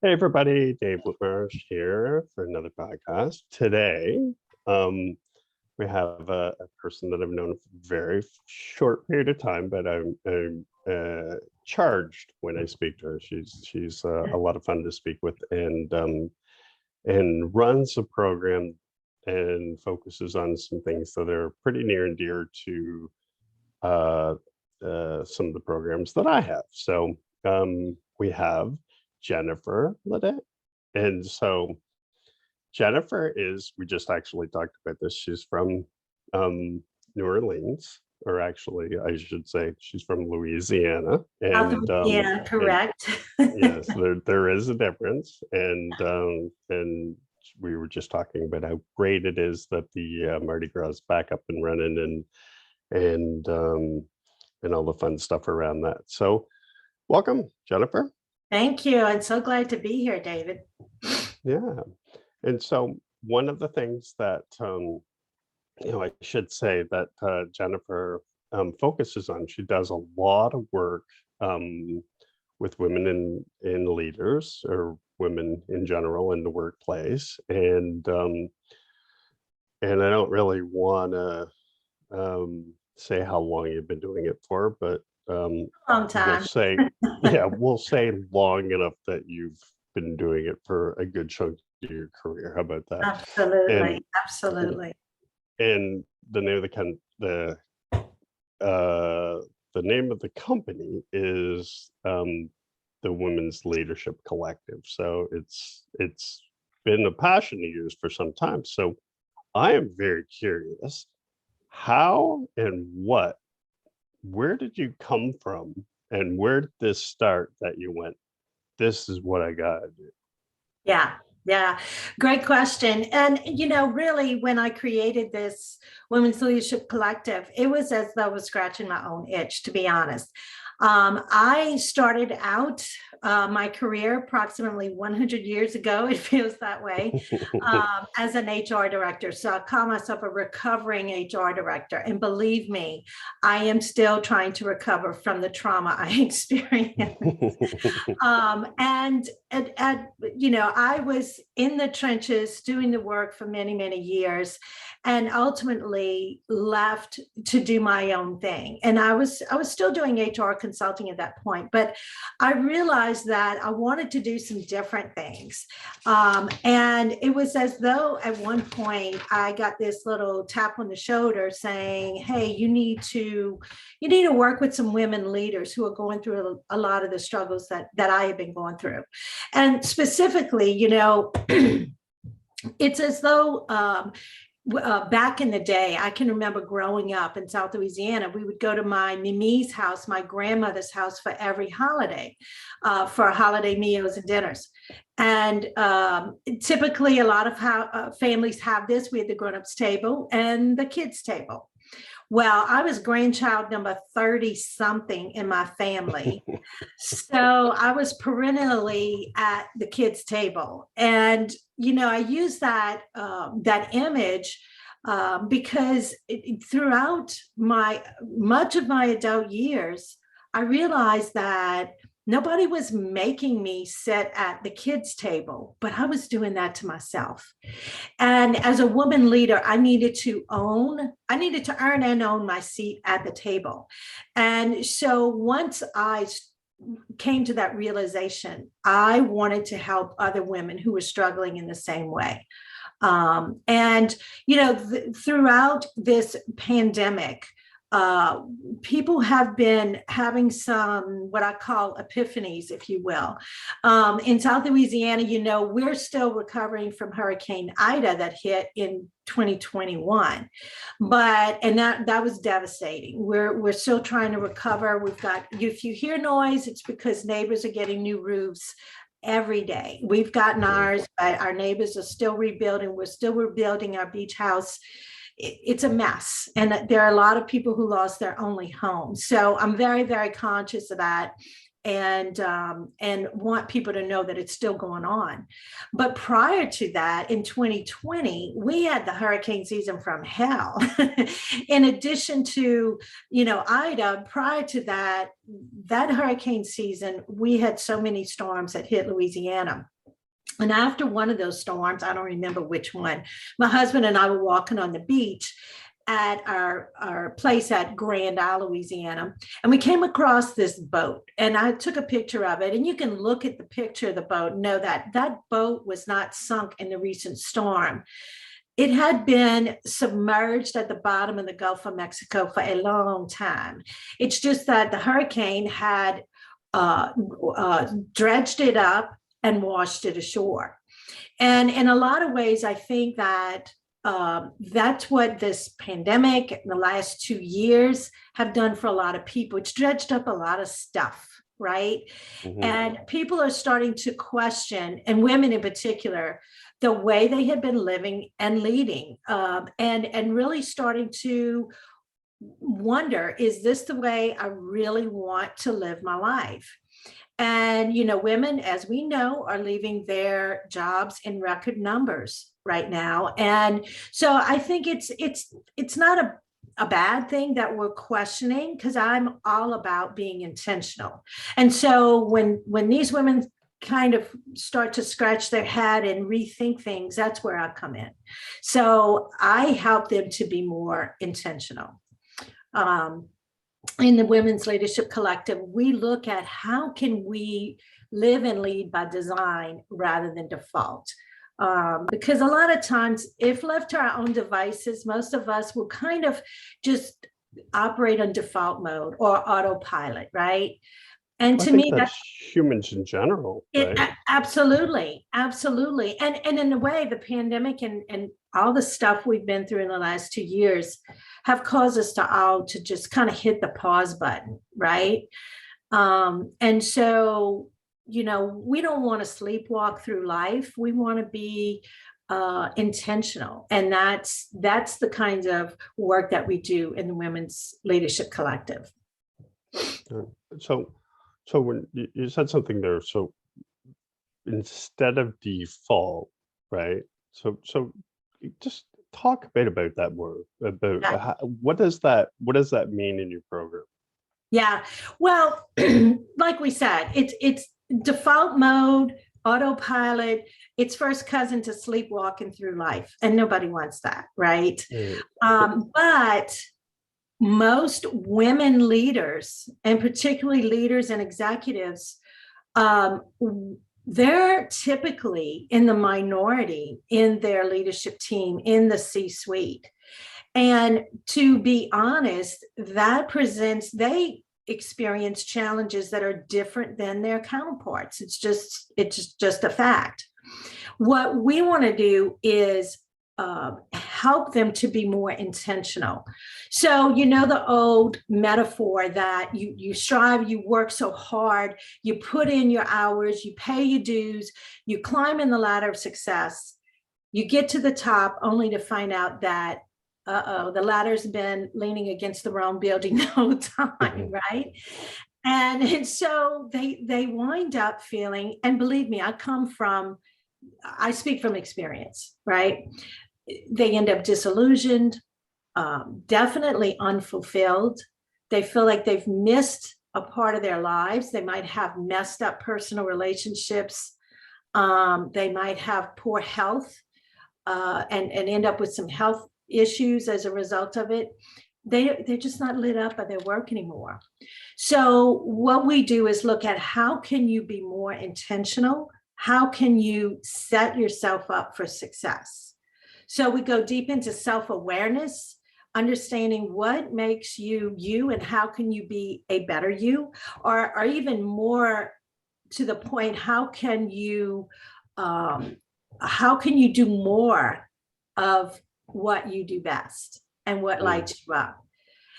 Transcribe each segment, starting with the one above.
Hey everybody, Dave Whitmarsh here for another podcast. Today, um, we have a person that I've known for a very short period of time, but I'm charged when I speak to her. She's a lot of fun to speak with, and runs a program and focuses on some things that are pretty near and dear to uh, some of the programs that I have. So we have Jennifer Ledet. And so Jennifer is, we just actually talked about this. She's from New Orleans, or actually, I should say she's from Louisiana. Yeah, And correct. yes, there is a difference. And we were just talking about how great it is that the Mardi Gras is back up and running and all the fun stuff around that. So welcome, Jennifer. Thank you. I'm so glad to be here, David. Yeah. And so one of the things that, I should say that Jennifer focuses on, she does a lot of work with women in leaders or women in general in the workplace. And I don't really want to say how long you've been doing it for, but Long we'll time. say, yeah, we'll say long enough that you've been doing it for a good chunk of your career. How about that? And Absolutely. Absolutely. and the name of the name of the company is the Women's Leadership Collective. So it's been a passion of yours for some time. So I am very curious, how and where did you come from, and where did this start that you went, this is what I gotta do? Yeah. Yeah. Great question. And, really, when I created this Women's Leadership Collective, it was as though I was scratching my own itch, to be honest. I started out my career approximately 100 years ago, it feels that way, as an HR director. So I call myself a recovering HR director. And believe me, I am still trying to recover from the trauma I experienced. I was in the trenches doing the work for many, many years, and ultimately left to do my own thing. And I was still doing HR consulting at that point, but I realized that I wanted to do some different things. And it was as though at one point I got this little tap on the shoulder saying, hey, you need to work with some women leaders who are going through a lot of the struggles that I have been going through. And specifically, it's as though back in the day, I can remember growing up in South Louisiana, we would go to my Mimi's house, my grandmother's house, for every holiday, for holiday meals and dinners. And typically, a lot of families have this. We had the grown-ups table and the kids table. Well, I was grandchild number 30 something in my family. So I was perennially at the kids' table. And, I use that image because throughout much of my adult years, I realized that nobody was making me sit at the kids' table, but I was doing that to myself. And as a woman leader, I needed to earn and own my seat at the table. And so once I came to that realization, I wanted to help other women who were struggling in the same way. Throughout this pandemic, people have been having some what I call epiphanies, if you will. In South Louisiana, we're still recovering from Hurricane Ida that hit in 2021, and that was devastating. We're still trying to recover. If you hear noise, it's because neighbors are getting new roofs every day. We've gotten ours, but our neighbors are still rebuilding. We're still rebuilding our beach house. It's a mess. And there are a lot of people who lost their only home. So I'm very, very conscious of that, and want people to know that it's still going on. But prior to that, in 2020, we had the hurricane season from hell. In addition to, Ida, prior to that hurricane season, we had so many storms that hit Louisiana. And after one of those storms, I don't remember which one, my husband and I were walking on the beach at our place at Grand Isle, Louisiana, and we came across this boat, and I took a picture of it, and you can look at the picture of the boat and know that that boat was not sunk in the recent storm. It had been submerged at the bottom of the Gulf of Mexico for a long time. It's just that the hurricane had uh, dredged it up and washed it ashore. And in a lot of ways, I think that that's what this pandemic in the last 2 years have done for a lot of people. It's dredged up a lot of stuff, right? Mhm. And people are starting to question, and women in particular, the way they had been living and leading, and really starting to wonder, is this the way I really want to live my life? And, women, as we know, are leaving their jobs in record numbers right now. And so I think it's not a bad thing that we're questioning, because I'm all about being intentional. And so when these women kind of start to scratch their head and rethink things, that's where I come in. So I help them to be more intentional. In the Women's Leadership Collective, we look at how can we live and lead by design rather than default. Because a lot of times, if left to our own devices, most of us will kind of just operate on default mode or autopilot, right? And I to think me, that's humans in general, right? absolutely, absolutely. And in a way, the pandemic and all the stuff we've been through in the last 2 years have caused us to all to just kind of hit the pause button, right? And so, we don't want to sleepwalk through life. We want to be intentional, and that's the kinds of work that we do in the Women's Leadership Collective. So, so when you said something there, so instead of default, right? So just talk a bit about that word, about Yeah. what does that mean in your program? Yeah. Well, like we said, it's default mode, autopilot. It's first cousin to sleepwalking through life, and nobody wants that, right? Uh, But most women leaders, and particularly leaders and executives, um, they're typically in the minority in their leadership team in the C-suite. And to be honest, they experience challenges that are different than their counterparts. It's just a fact. What we want to do is help them to be more intentional. So, the old metaphor that you strive, you work so hard, you put in your hours, you pay your dues, you climb in the ladder of success, you get to the top only to find out that the ladder's been leaning against the wrong building the whole time, right? And so they wind up feeling, and believe me, I speak from experience, right? They end up disillusioned, definitely unfulfilled. They feel like they've missed a part of their lives. They might have messed up personal relationships. They might have poor health, and end up with some health issues as a result of it. They're just not lit up by their work anymore. So what we do is look at how can you be more intentional? How can you set yourself up for success? So we go deep into self-awareness, understanding what makes you you, and how can you be a better you, or even more to the point, how can you do more of what you do best and what lights you up?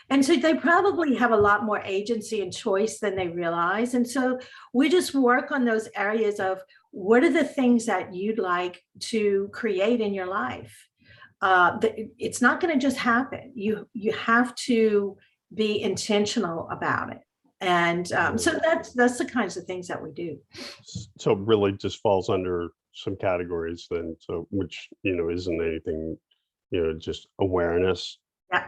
And so they probably have a lot more agency and choice than they realize. And so we just work on those areas of what are the things that you'd like to create in your life. It's not going to just happen. You have to be intentional about it. And so that's the kinds of things that we do. So it really just falls under some categories then, so which isn't anything, just awareness, Yeah.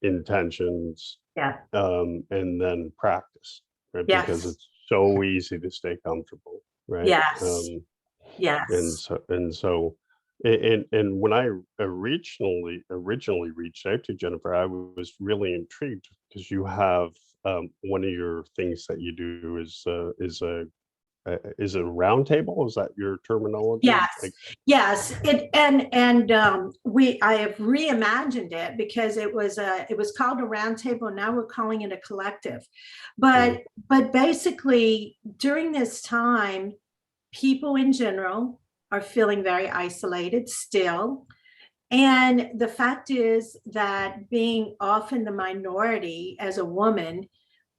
intentions, Yeah. and then practice, right? Yes. Because it's so easy to stay comfortable, right? Yes. And Yes. so when I originally reached out to Jennifer, I was really intrigued because you have one of your things that you do is a round table. Is that your terminology? Yes, Like, yes. I have reimagined it because it was called a roundtable. Now we're calling it a collective. mm, But basically during this time, people in general are feeling very isolated still. And the fact is that being often the minority as a woman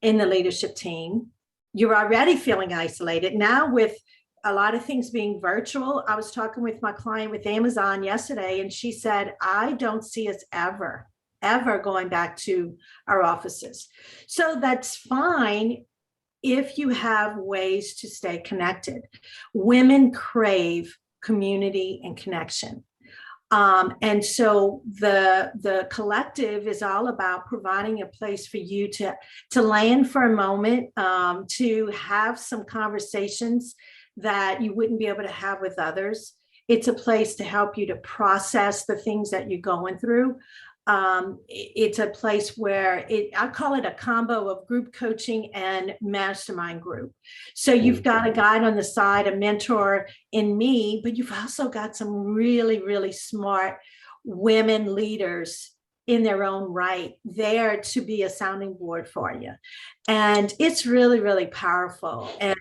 in the leadership team, you're already feeling isolated. Now, with a lot of things being virtual, I was talking with my client with Amazon yesterday, and she said, I don't see us ever going back to our offices. So that's fine if you have ways to stay connected. Women crave community and connection. And so the collective is all about providing a place for you to land for a moment, to have some conversations that you wouldn't be able to have with others. It's a place to help you to process the things that you're going through. It's a place where I call it a combo of group coaching and mastermind group. So you've mm, got a guide on the side, a mentor in me, but you've also got some really, really smart women leaders in their own right there to be a sounding board for you. And it's really, really powerful. And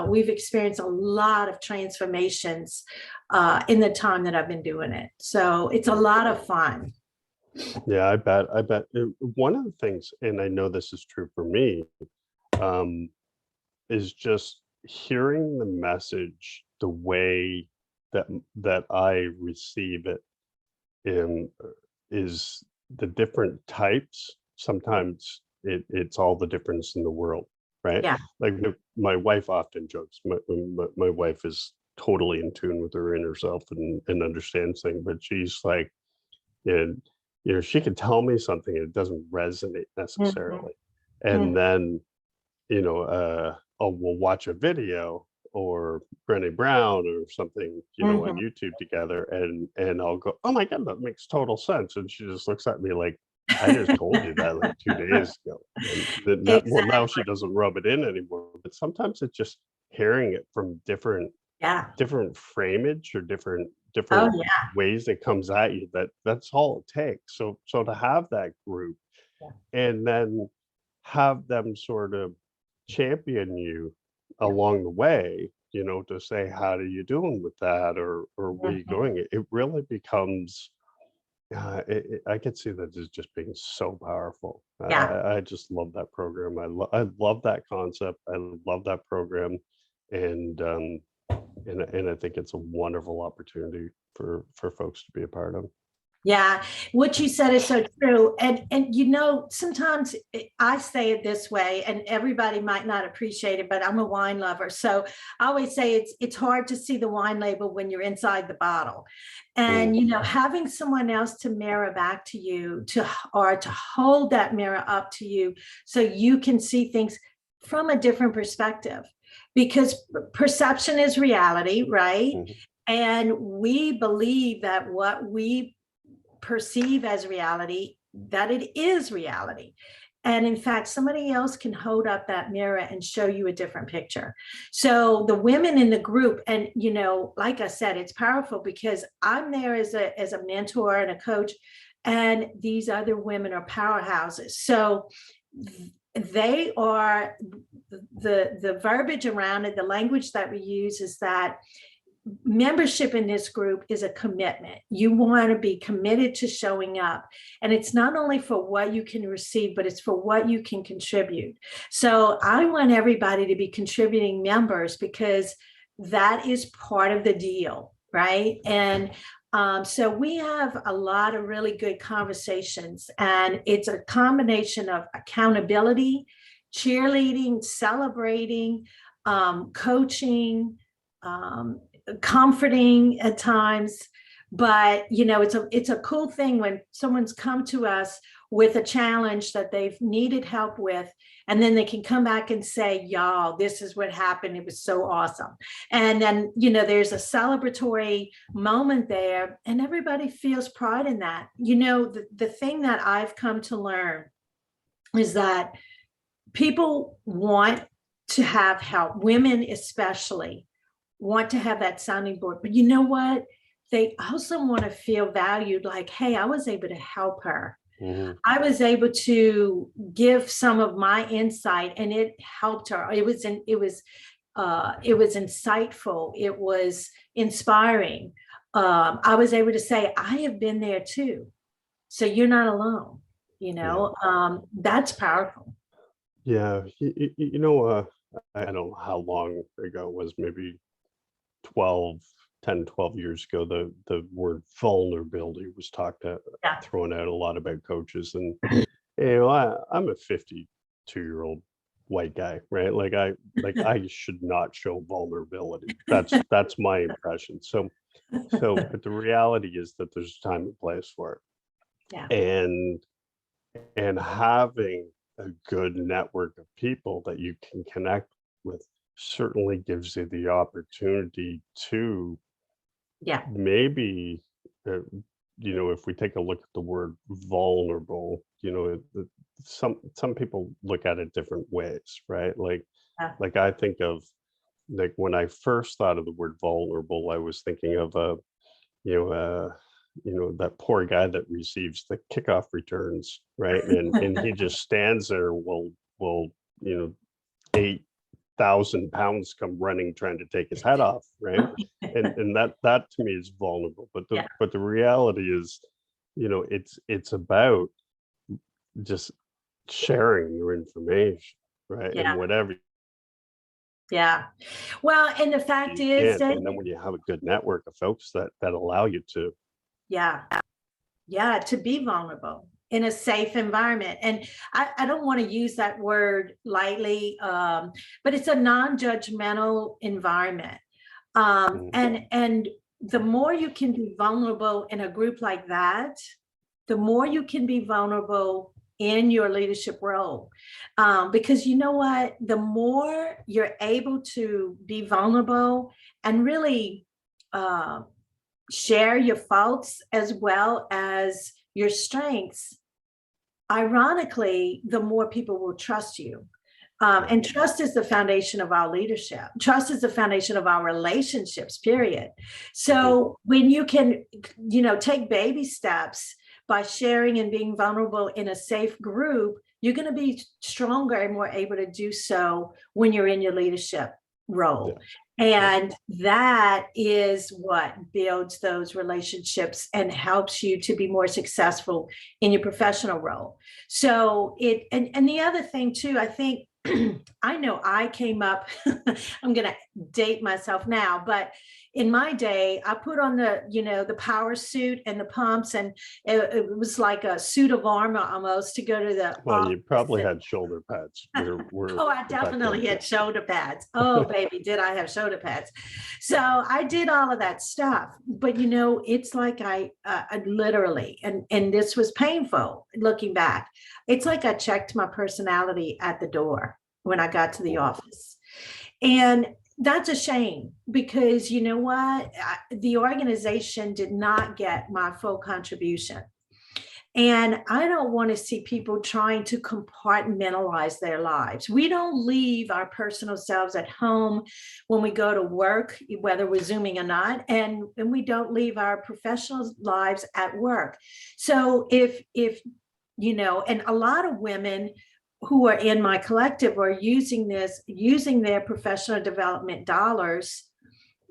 we've experienced a lot of transformations in the time that I've been doing it. So it's a lot of fun. yeah, I bet. One of the things, and I know this is true for me, um, is just hearing the message the way that I receive it in is the different types. Sometimes it's all the difference in the world, right? Yeah. Like my wife often jokes. My wife is totally in tune with her inner self and understands things, but she's like, and she can tell me something and it doesn't resonate Mhm. necessarily, and Mhm. then oh, we'll watch a video or Brené Brown or something, on Mhm. YouTube together, and I'll go, oh my God, that makes total sense. And she just looks at me like, I just told you that like 2 days ago. And then well, now Exactly. she doesn't rub it in anymore. But sometimes it's just hearing it from Yeah. different framage or Oh different yeah. ways it comes at you. That's all it takes. So to have that group Yeah. and then have them sort of champion you Yeah. along the way, to say, how are you doing with that? Or where you Mhm. going? It really becomes, I could see that as just being so powerful. Yeah. I just love that program. I love that concept. I love that program. And, and I think it's a wonderful opportunity for folks to be a part of. Yeah, what you said is so true. And sometimes I say it this way, and everybody might not appreciate it, but I'm a wine lover. So I always say it's hard to see the wine label when you're inside the bottle. And Mm, having someone else to mirror back to you or to hold that mirror up to you so you can see things from a different perspective. Because perception is reality, right? mhm. And we believe that what we perceive as reality, that it is reality. And in fact, somebody else can hold up that mirror and show you a different picture. So the women in the group, and like I said, it's powerful because I'm there as a mentor and a coach, and these other women are powerhouses. So they are the verbiage around it, the language that we use is that membership in this group is a commitment. You want to be committed to showing up. And it's not only for what you can receive, but it's for what you can contribute. So I want everybody to be contributing members because that is part of the deal, right? And so we have a lot of really good conversations, and it's a combination of accountability, cheerleading, celebrating, coaching, um, comforting at times, But it's a cool thing when someone's come to us with a challenge that they've needed help with, and then they can come back and say, y'all, this is what happened, it was so awesome. And then there's a celebratory moment there, and everybody feels pride in that. The thing that I've come to learn is that people want to have help. Women especially want to have that sounding board, but you know what, they also want to feel valued, like, hey, I was able to help her. I was able to give some of my insight and it helped her. It was insightful. It was inspiring. I was able to say, I have been there too. So you're not alone, that's powerful. Yeah. I don't know how long ago it was, maybe 12 years ago, the word vulnerability was thrown out a lot about coaches. And I'm a 52-year-old white guy, right? I should not show vulnerability. That's my impression. But the reality is that there's time and place for it. Yeah. And having a good network of people that you can connect with certainly gives you the opportunity to maybe if we take a look at the word vulnerable, some people look at it different ways, right? Like I think of, like, when I first thought of the word vulnerable, I was thinking of that poor guy that receives the kickoff returns, right? And he just stands there while 8,000 pounds come running trying to take his head off, right? And that to me is vulnerable. But the reality is, it's about just sharing your information, right? And whatever. Yeah. Well, and the fact is that, and then when you have a good network of folks that allow you to to be vulnerable in a safe environment. And I don't want to use that word lightly, but it's a non-judgmental environment. And the more you can be vulnerable in a group like that, the more you can be vulnerable in your leadership role. Because you know what, the more you're able to be vulnerable and really share your faults as well as your strengths, ironically, the more people will trust you. And trust is the foundation of our leadership. Trust is the foundation of our relationships, period. So when you can, take baby steps by sharing and being vulnerable in a safe group, you're going to be stronger and more able to do so when you're in your leadership role. And that is what builds those relationships and helps you to be more successful in your professional role. So and the other thing too, I think, I know I came up, I'm going to date myself now, but in my day, I put on the power suit and the pumps, and it was like a suit of armor almost to go to the. Well, you probably had shoulder pads. Oh, I definitely had shoulder pads. Oh, baby, did I have shoulder pads? So I did all of that stuff. But, it's like I literally, and this was painful looking back. It's like I checked my personality at the door when I got to the office. And that's a shame, because you know what? The organization did not get my full contribution. And I don't want to see people trying to compartmentalize their lives. We don't leave our personal selves at home when we go to work, whether we're Zooming or not, and we don't leave our professional lives at work. So if and a lot of women who are in my collective are using their professional development dollars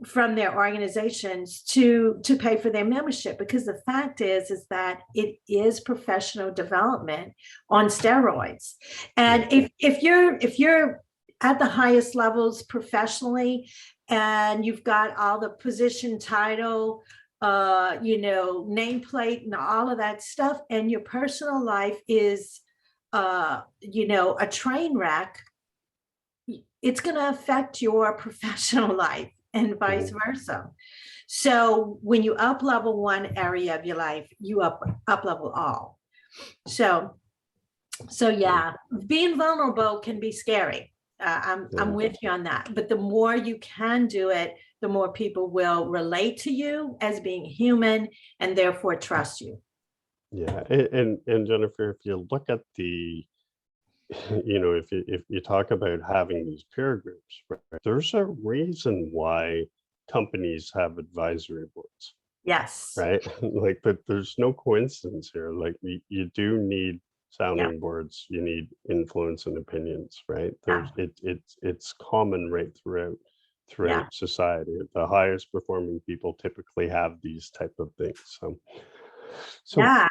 from their organizations to pay for their membership, because the fact is that it is professional development on steroids. And if you're at the highest levels professionally, and you've got all the position, title, nameplate and all of that stuff, and your personal life is a train wreck, it's going to affect your professional life. and vice versa. So when you up level one area of your life, you up level all. So yeah, being vulnerable can be scary. I'm with you on that. But the more you can do it, the more people will relate to you as being human and therefore trust you. Yeah, and Jennifer, if you look at the, if you talk about having these peer groups, right, there's a reason why companies have advisory boards, Yes. right? Like, but there's no coincidence here. Like, you do need sounding boards, you need influence and opinions, right? There's it's common right throughout society. The highest performing people typically have these type of things. So yeah.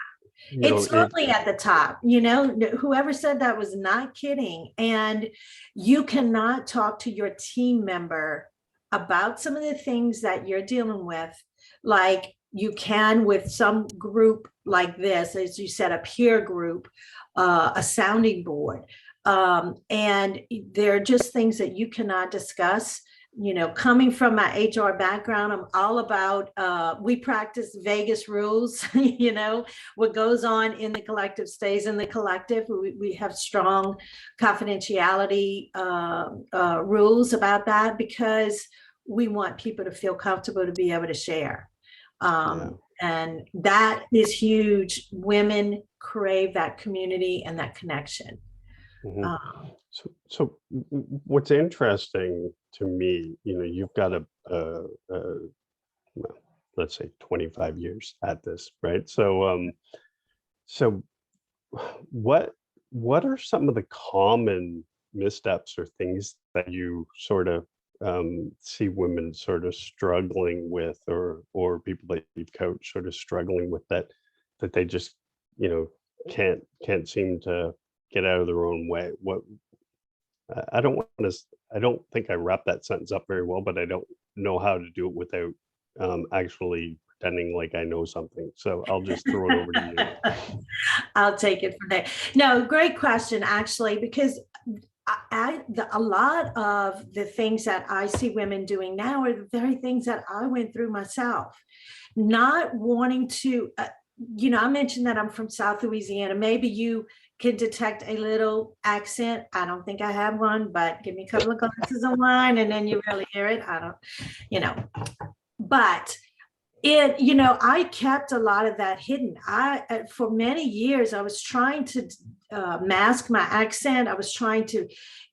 It's totally at the top, whoever said that was not kidding. And you cannot talk to your team member about some of the things that you're dealing with, like you can with some group like this, as you said, a peer group, a sounding board. And there are just things that you cannot discuss. Coming from my HR background, I'm all about, we practice Vegas rules, what goes on in the collective stays in the collective. We have strong confidentiality rules about that, because we want people to feel comfortable to be able to share. And that is huge. Women crave that community and that connection. So what's interesting to me, you've got let's say 25 years at this, right? So what are some of the common missteps or things that you sort of see women sort of struggling with, or people that you've coached sort of struggling with, that they just can't seem to get out of their own way? I don't think I wrapped that sentence up very well, but I don't know how to do it without actually pretending like I know something. So I'll just throw it over to you. I'll take it from there. No, great question, actually, because a lot of the things that I see women doing now are the very things that I went through myself. Not wanting to, I mentioned that I'm from South Louisiana. Maybe you can detect a little accent. I don't think I have one, but give me a couple of glasses of wine and then you really hear it. I don't, but I kept a lot of that hidden. For many years, I was trying to mask my accent. I was trying to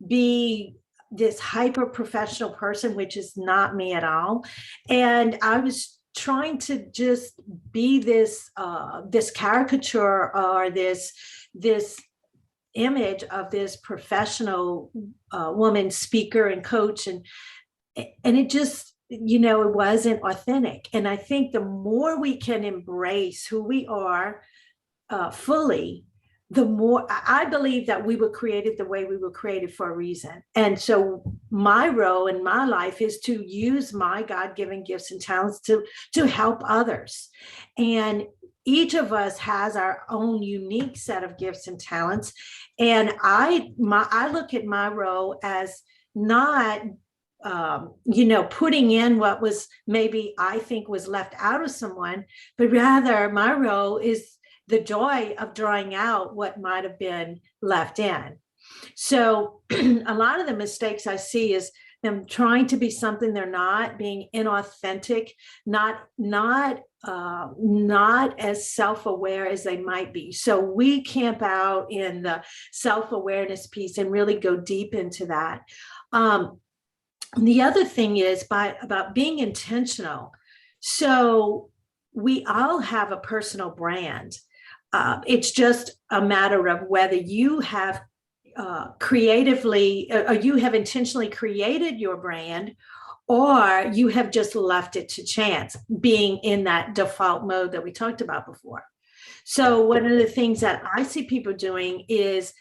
be this hyper professional person, which is not me at all. And I was trying to just be this caricature, or this image of this professional woman speaker and coach, and it just, it wasn't authentic. And I think the more we can embrace who we are fully, the more I believe that we were created the way we were created for a reason. And so my role in my life is to use my God-given gifts and talents to help others. And each of us has our own unique set of gifts and talents. And I look at my role as not putting in what was maybe I think was left out of someone, but rather my role is the joy of drawing out what might have been left in. So a lot of the mistakes I see is them trying to be something they're not, being inauthentic, not as self-aware as they might be. So we camp out in the self-awareness piece and really go deep into that. The other thing is about being intentional. So we all have a personal brand. It's just a matter of whether you have creatively, or you have intentionally created your brand, or you have just left it to chance, being in that default mode that we talked about before. So one of the things that I see people doing is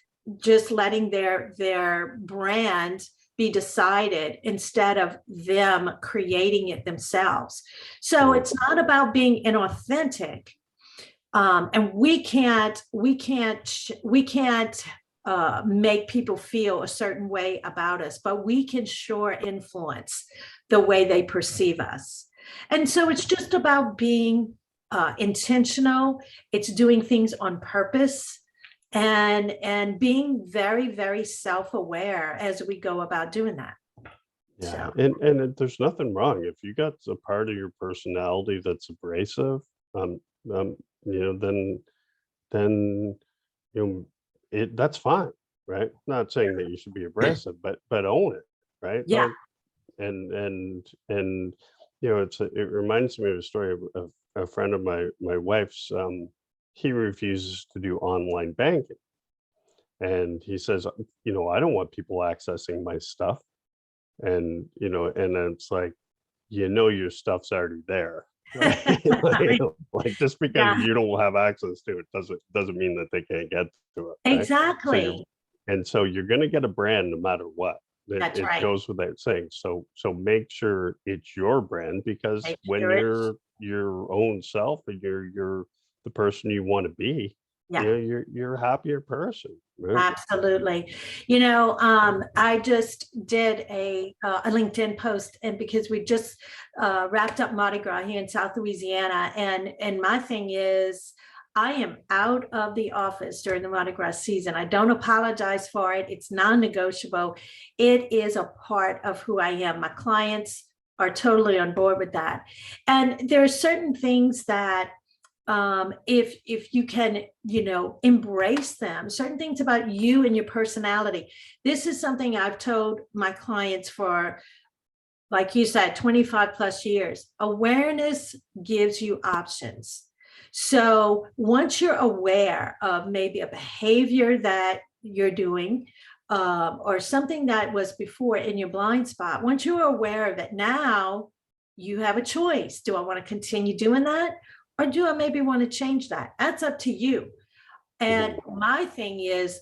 just letting their brand be decided instead of them creating it themselves. So it's not about being inauthentic. And we can't make people feel a certain way about us, but we can sure influence the way they perceive us. And so it's just about being intentional. It's doing things on purpose, and being very, very self-aware as we go about doing that. Yeah, So, there's nothing wrong if you got a part of your personality that's abrasive. Um, you know, then you know that's fine, right? Not saying that you should be abrasive, but own it, right? yeah. Don't and you know it reminds me of a story of a friend of my wife's. He refuses to do online banking, and he says, you know, I don't want people accessing my stuff, and you know, and it's like, you know, your stuff's already there, right? Like just because Yeah, you don't have access to it doesn't mean that they can't get to it, right? So you're exactly. so you're going to get a brand no matter what. That's It right. goes without saying. So make sure it's your brand, because Make when sure it's, you're your own self and you're the person you want to be, you yeah. know, you're a happier person, right? Absolutely. I just did a LinkedIn post, and because we just wrapped up Mardi Gras here in South Louisiana, and my thing is, I am out of the office during the Mardi Gras season. I don't apologize for it. It's non-negotiable. It is a part of who I am. My clients are totally on board with that. And there are certain things that if you can, embrace them, certain things about you and your personality. This is something I've told my clients for, like you said, 25 plus years. Awareness gives you options. So once you're aware of maybe a behavior that you're doing, or something that was before in your blind spot, once you're aware of it, now you have a choice. Do I want to continue doing that? Or do I maybe want to change that? That's up to you. And Mhm. my thing is,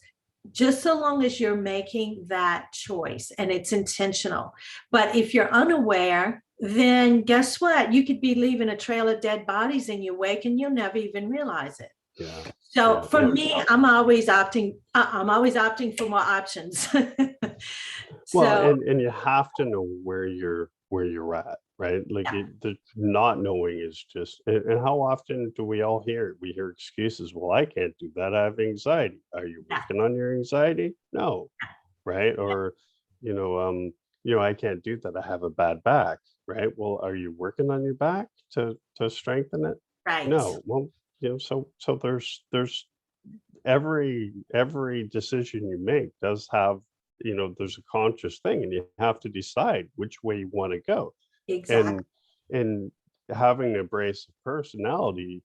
just so long as you're making that choice and it's intentional. But if you're unaware, then guess what? You could be leaving a trail of dead bodies in your wake and you'll never even realize it. Yeah, So yeah. for me, I'm always opting for more options. Well, So and you have to know where you're at, right? Like yeah, the not knowing is just, and how often do we all hear it? We hear excuses. Well, I can't do that. I have anxiety. Are you yeah, working on your anxiety? No, right? Or, you know, I can't do that. I have a bad back, right? Well, are you working on your back to strengthen it? right. No. Well, so there's every decision you make does have, there's a conscious thing, and you have to decide which way you want to go. Exactly. And and having a abrasive personality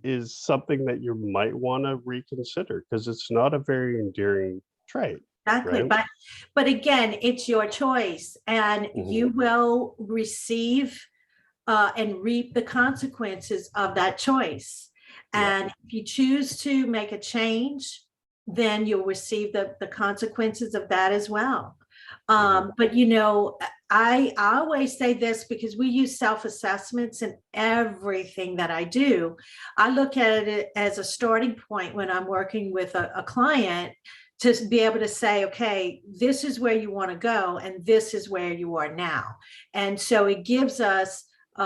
is something that you might want to reconsider, because it's not a very endearing trait, Exactly. right? But again, it's your choice, and Hmm. you will receive and reap the consequences of that choice. Yeah. And if you choose to make a change, then you'll receive the consequences of that as well. Hmm. But I always say this because we use self-assessments in everything that I do. I look at it as a starting point when I'm working with a client, to be able to say, okay, this is where you want to go, and this is where you are now. And so it gives us, we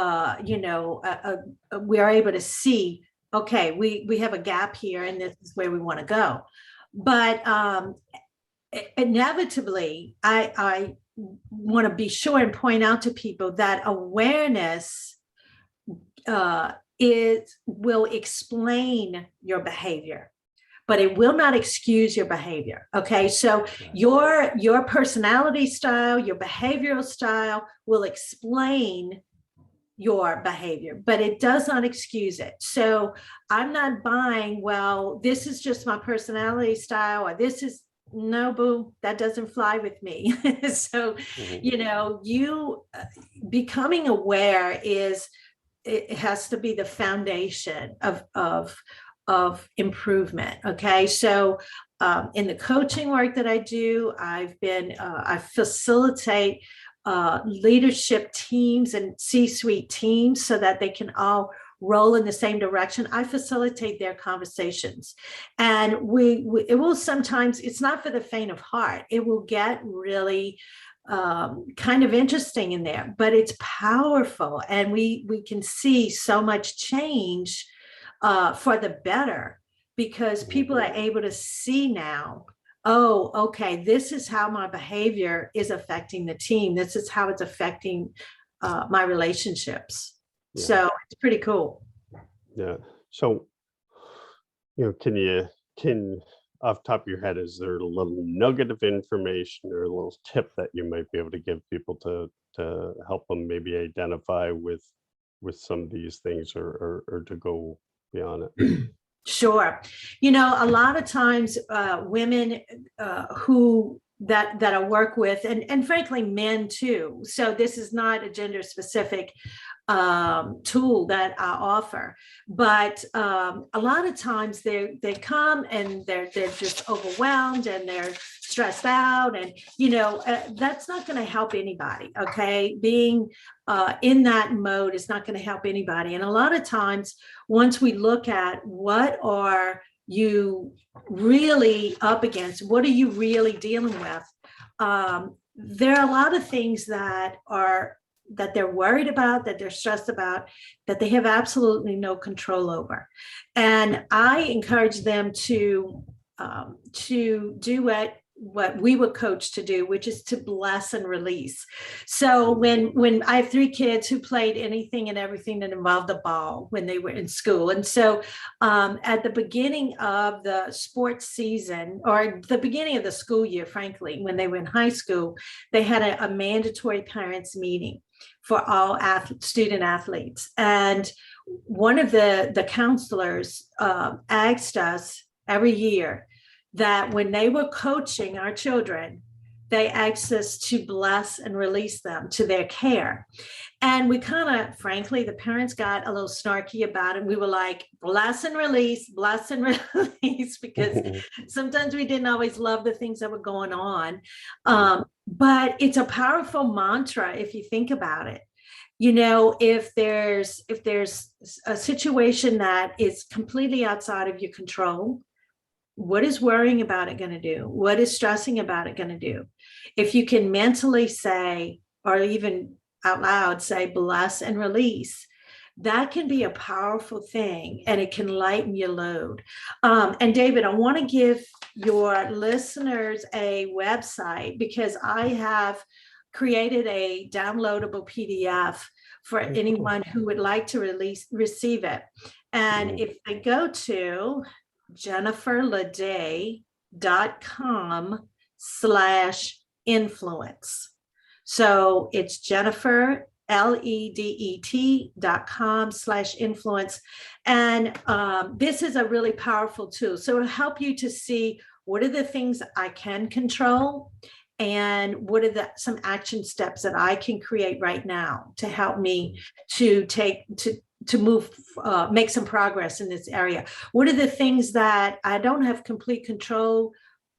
are able to see, okay, we have a gap here, and this is where we want to go. But inevitably, I want to be sure and point out to people that awareness will explain your behavior, but it will not excuse your behavior. Okay, so Right. your personality style, your behavioral style will explain your behavior, but it does not excuse it. So I'm not buying, well, this is just my personality style, or this is, no, boo, that doesn't fly with me. So, Hmm. you becoming aware it has to be the foundation of improvement. Okay, so in the coaching work that I do, I facilitate leadership teams and C-suite teams so that they can all roll in the same direction, I facilitate their conversations. And it will sometimes, it's not for the faint of heart. It will get really kind of interesting in there, but it's powerful. And we can see so much change for the better, because people are able to see now, oh, okay, this is how my behavior is affecting the team. This is how it's affecting my relationships. Yeah. So it's pretty cool. Yeah. So, can off the top of your head, is there a little nugget of information or a little tip that you might be able to give people to help them maybe identify with some of these things, or to go beyond it? Sure. A lot of times women who that I work with, and frankly, men too. So this is not a gender specific tool that I offer, but a lot of times they come and they're just overwhelmed and they're stressed out, and that's not going to help anybody. Okay, being in that mode is not going to help anybody. And a lot of times, once we look at what are you really up against, what are you really dealing with, there are a lot of things that they're worried about, that they're stressed about, that they have absolutely no control over. And I encourage them to do what we were coached to do, which is to bless and release. So when I have 3 kids who played anything and everything that involved a ball when they were in school. And so at the beginning of the sports season, or the beginning of the school year, frankly, when they were in high school, they had a mandatory parents meeting for all student athletes. And one of the counselors asked us every year that when they were coaching our children, they asked us to bless and release them to their care. And we kind of, frankly, the parents got a little snarky about it. We were like, bless and release, because sometimes we didn't always love the things that were going on. But it's a powerful mantra if you think about it. If there's a situation that is completely outside of your control, what is worrying about it going to do? What is stressing about it going to do? If you can mentally say, or even out loud say, bless and release, that can be a powerful thing, and it can lighten your load. And David, I want to give your listeners a website, because I have created a downloadable PDF for anyone who would like to receive it. And if they go to jenniferledet.com/influence. So it's Jennifer, LEDET.com/influence. And this is a really powerful tool. So it'll help you to see what are the things I can control, and what are some action steps that I can create right now to help me to move, make some progress in this area. What are the things that I don't have complete control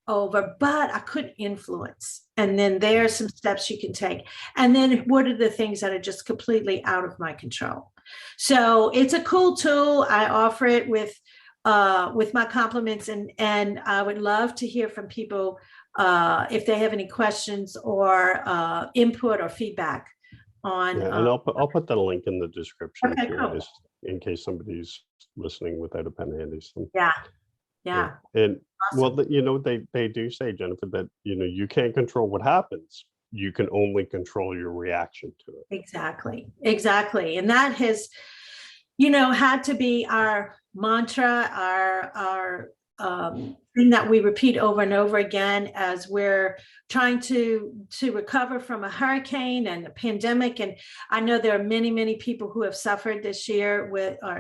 over, but I could influence? And then there are some steps you can take. And then what are the things that are just completely out of my control? So it's a cool tool. I offer it with my compliments, and I would love to hear from people if they have any questions or input or feedback on. Yeah, and I'll put that link in the description Okay, too, cool. just in case somebody's listening without a pen handy. So. Yeah. And awesome. well, they do say, Jennifer, that you can't control what happens. You can only control your reaction to it. Exactly. And that has, had to be our mantra, our thing that we repeat over and over again as we're trying to recover from a hurricane and a pandemic. And I know there are many, many people who have suffered this year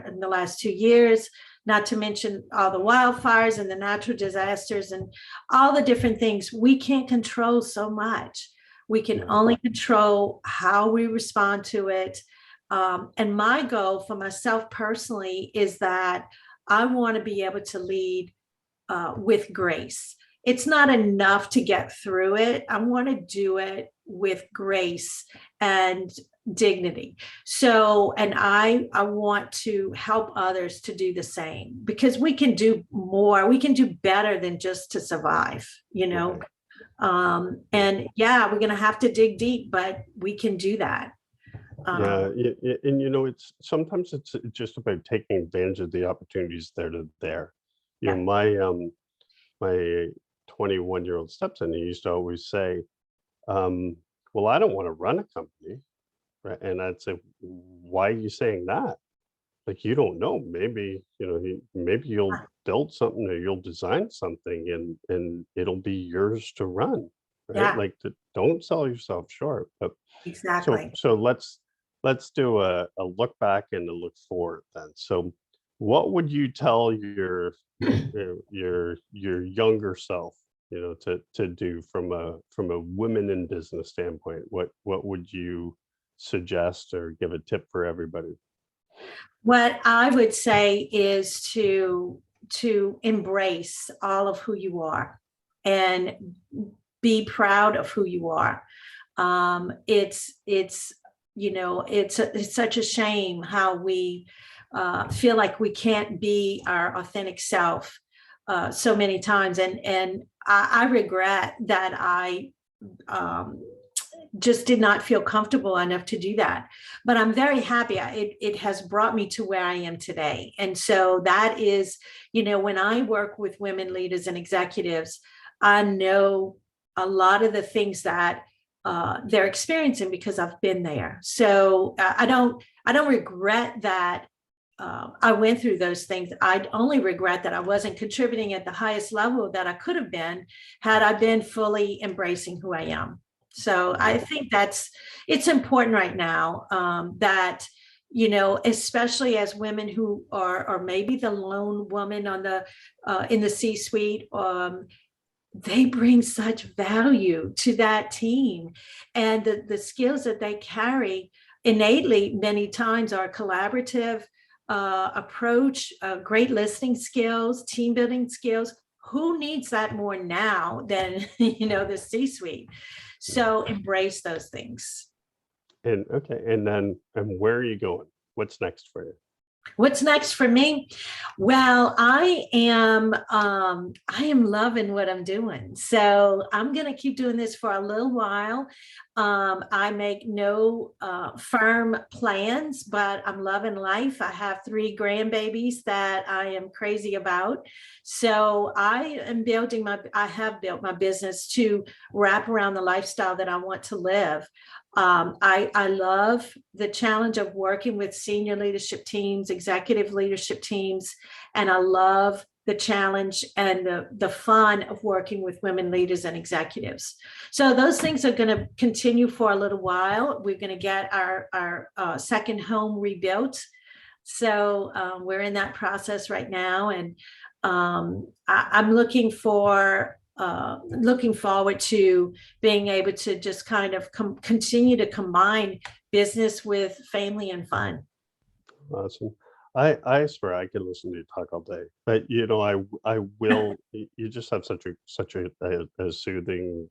in the last 2 years, not to mention all the wildfires and the natural disasters and all the different things. We can't control so much. We can only control how we respond to it. And my goal for myself personally is that I want to be able to lead with grace. It's not enough to get through it. I want to do it with grace and dignity. So, and I want to help others to do the same, because we can do more, we can do better than just to survive, you know. And yeah, we're going to have to dig deep, but we can do that. Yeah, and it's sometimes it's just about taking advantage of the opportunities that are there. Yeah. My 21-year-old stepson, he used to always say, well, I don't want to run a company, right? And I'd say, why are you saying that? Like, you don't know, maybe, maybe you'll build something, or you'll design something, and it'll be yours to run, right? Yeah, Like, don't sell yourself short. But exactly. so let's do a look back and a look forward then. So what would you tell your younger self, to do from a women in business standpoint? What would you suggest or give a tip for everybody? What I would say is to embrace all of who you are and be proud of who you are. It's it's such a shame how we feel like we can't be our authentic self so many times, and I regret that I um, just did not feel comfortable enough to do that. But I'm very happy. It has brought me to where I am today. And so that is, when I work with women leaders and executives, I know a lot of the things that they're experiencing because I've been there. So I don't regret that I went through those things. I only regret that I wasn't contributing at the highest level that I could have been had I been fully embracing who I am. So I think it's important right now, that, especially as women who are maybe the lone woman in the C-suite, they bring such value to that team, and the skills that they carry innately many times are collaborative approach, great listening skills, team building skills. Who needs that more now than the C-suite? So embrace those things. And okay, and where are you going? What's next for you? What's next for me? Well, I am loving what I'm doing. So I'm going to keep doing this for a little while. I make no firm plans, but I'm loving life. I have 3 grandbabies that I am crazy about. So I have built my business to wrap around the lifestyle that I want to live. I love the challenge of working with senior leadership teams, executive leadership teams, and I love the challenge and the fun of working with women leaders and executives. So those things are going to continue for a little while. We're going to get our second home rebuilt. So we're in that process right now, and I'm looking forward to being able to just kind of continue to combine business with family and fun. Awesome. I swear I could listen to you talk all day, but I will. You just have such a soothing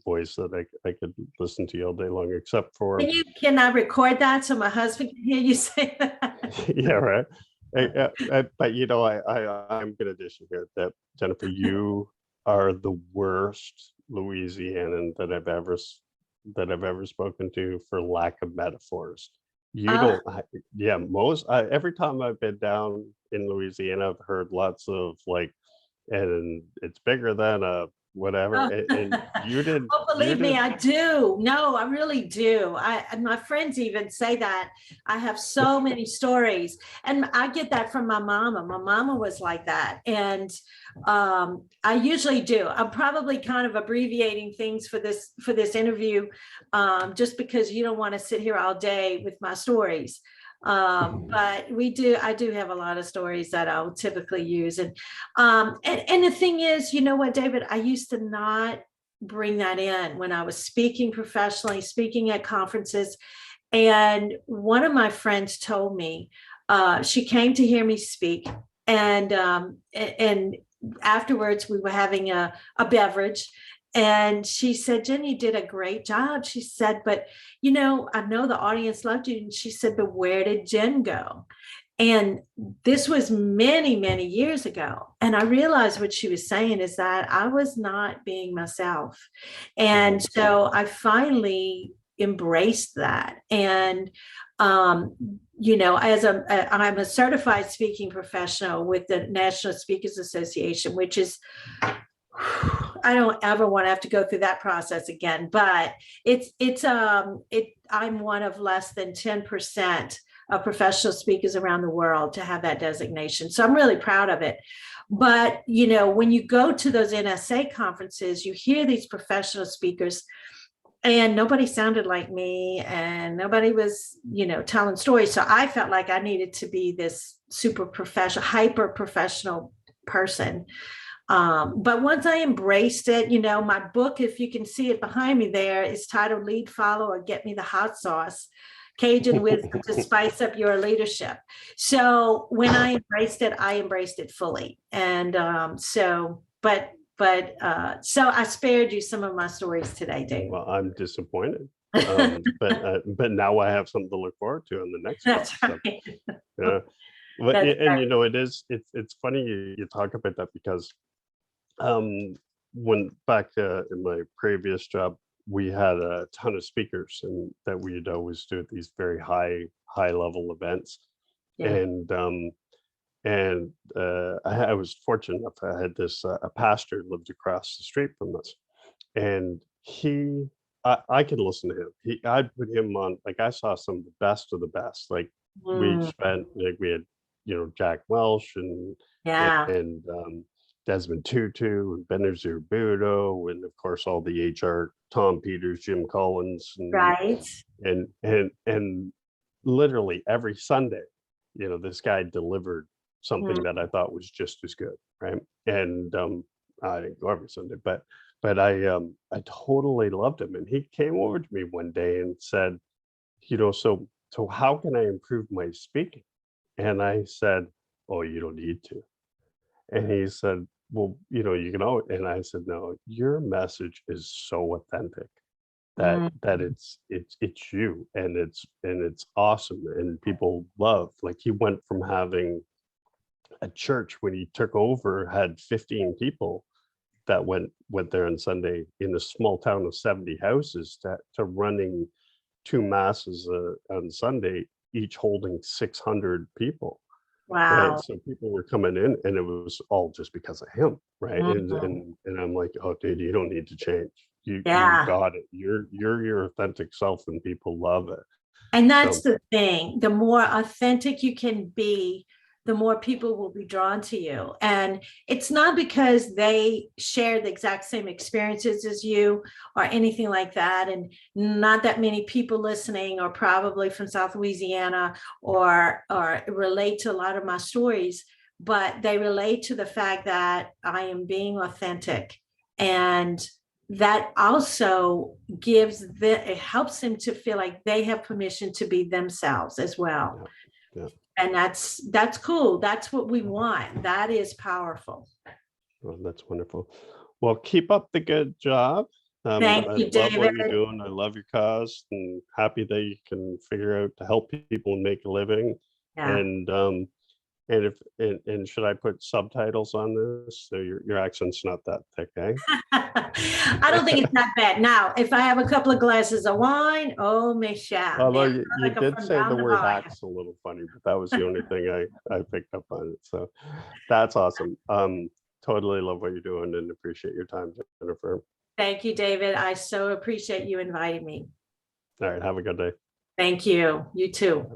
voice that I could listen to you all day long, except for Can I record that so my husband can hear you say that? yeah, right. But I'm gonna dish you here that Jennifer, you are the worst Louisianan that I've ever spoken to, for lack of metaphors. You Uh, don't, yeah, every time I've been down in Louisiana, I've heard lots of like, and it's bigger than a whatever, Oh, and oh, you believe me, did, I do. No, I really do. And my friends even say that. I have so many stories, and I get that from my mama. My mama was like that, and I usually do. I'm probably kind of abbreviating things for this interview, just because you don't want to sit here all day with my stories. But I do have a lot of stories that I'll typically use. And the thing is, you know what, David, I used to not bring that in when I was speaking professionally, speaking at conferences. And one of my friends told me, she came to hear me speak, and afterwards we were having a beverage, And she said, Jen, you did a great job. She said, but I know the audience loved you. And she said, but where did Jen go? And this was many, many years ago. And I realized what she was saying is that I was not being myself. And so I finally embraced that. And, I'm a certified speaking professional with the National Speakers Association, which is, I don't ever want to have to go through that process again, but I'm one of less than 10% of professional speakers around the world to have that designation. So I'm really proud of it. But, when you go to those NSA conferences, you hear these professional speakers and nobody sounded like me and nobody was, telling stories. So I felt like I needed to be this super professional, hyper professional person. But once I embraced it, my book, if you can see it behind me there, is titled Lead, Follow, or Get Me the Hot Sauce, Cajun Wisdom to Spice Up Your Leadership. So when I embraced it fully. And so I spared you some of my stories today, David. Well, I'm disappointed. But now I have something to look forward to on the next one. That's right. So, yeah. But, it's funny you talk about that because when back in my previous job, we had a ton of speakers and that we'd always do at these very high level events. Yeah. And I was fortunate enough. I had this a pastor lived across the street from us, and I could listen to him. I'd put him on, like, I saw some of the best of the best. Like we had Jack Welch and Desmond Tutu and Benazir Bhutto, and of course all the HR, Tom Peters, Jim Collins, and, right, and literally every Sunday, this guy delivered something that I thought was just as good, right? And I didn't go every Sunday, but I totally loved him, and he came over to me one day and said, so how can I improve my speaking? And I said, oh, you don't need to. And he said, well, you can always, and I said, no, your message is so authentic that it's you, and it's awesome, and people love. Like, he went from having a church when he took over had 15 people that went there on Sunday in a small town of 70 houses to running 2 masses on Sunday, each holding 600 people. Wow. Right? So people were coming in, and it was all just because of him, right? And I'm like, oh, dude, you don't need to change. You got it. You're your authentic self, and people love it. And that's the thing. The more authentic you can be, the more people will be drawn to you. And it's not because they share the exact same experiences as you or anything like that. And not that many people listening are probably from South Louisiana or relate to a lot of my stories, but they relate to the fact that I am being authentic. And that also it helps them to feel like they have permission to be themselves as well. Yeah. And that's cool. That's what we want. That is powerful. Well, that's wonderful. Well, keep up the good job. Thank you, David. I love what you're doing. I love your cause, and happy that you can figure out to help people and make a living. Yeah. And should I put subtitles on this? So your accent's not that thick, eh? I don't think it's that bad. Now, if I have a couple of glasses of wine, oh, Michelle. Although you did say the word hack's a little funny, but that was the only thing I picked up on it. So that's awesome. Totally love what you're doing and appreciate your time, Jennifer. Thank you, David. I so appreciate you inviting me. All right. Have a good day. Thank you. You too.